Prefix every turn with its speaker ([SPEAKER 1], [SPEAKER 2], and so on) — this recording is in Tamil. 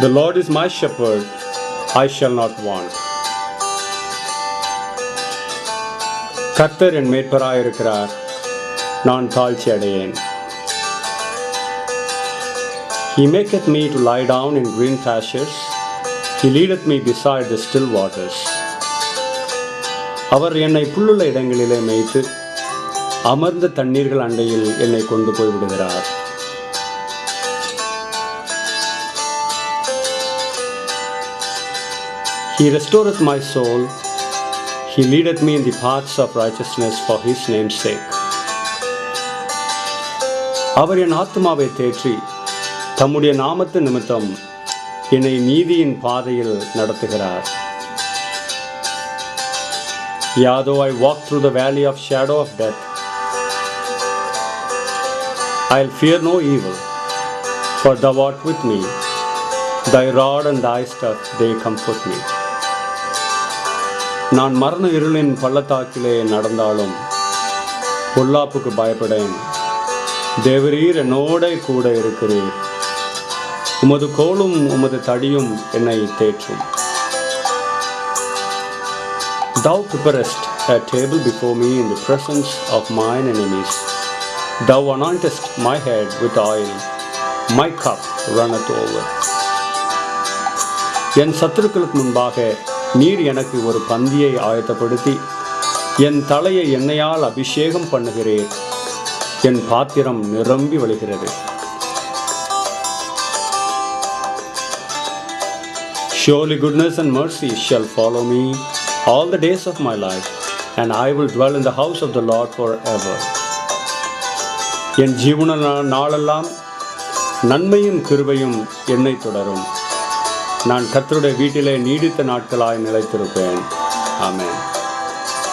[SPEAKER 1] The Lord is my shepherd, I shall not want. கர்த்தர் என் மேய்ப்பராயிருக்கிறார், நான் தாழ்ச்சி அடையேன். He maketh me to lie down in green pastures. He leadeth me beside the still waters. அவர் என்னை புல்லுள்ள இடங்களிலே மேய்த்து அமர்ந்த தண்ணீர்கள் அண்டையில் என்னை கொண்டு போய் விடுகிறார். He restoreth my soul. He leadeth me in the paths of righteousness for his name's sake. அவர் என் ஆத்துமாவை தேற்றி தம்முடைய நாமத்து நிமித்தம் என்னை நீதியின் பாதையில் நடத்துகிறார். Though I walk through the valley of shadow of death, I'll fear no evil, for thou art with me. Thy rod and thy staff, they comfort me. நான் மரண இருளின் பள்ளத்தாக்கிலே நடந்தாலும் பொல்லாப்புக்கு பயப்படேன். தேவரீர் என்னோட கூட இருக்கிறீர். உமது கோலும் உமது தடியும் என்னை தேற்றும். Thou preparest a table before me in the presence of mine enemies. Thou anointest my head with oil. My cup runneth over. என் சத்துருக்களுக்கு முன்பாக நீர் எனக்கு ஒரு பந்தியை ஆயத்தப்படுத்தி என் தலையை எண்ணெயால் அபிஷேகம் பண்ணுகிறீர். என் பாத்திரம் நிரம்பி வழிகிறது. Surely goodness and mercy shall follow me all the days of my life, and I will dwell in the house of the Lord forever. என் ஜீவன நாளெல்லாம் நன்மையும் கிருபையும் என்னை தொடரும். நான் கர்த்தருடைய வீட்டிலே நீடித்த நாட்களாய் நிலைத்திருப்பேன். ஆமென்.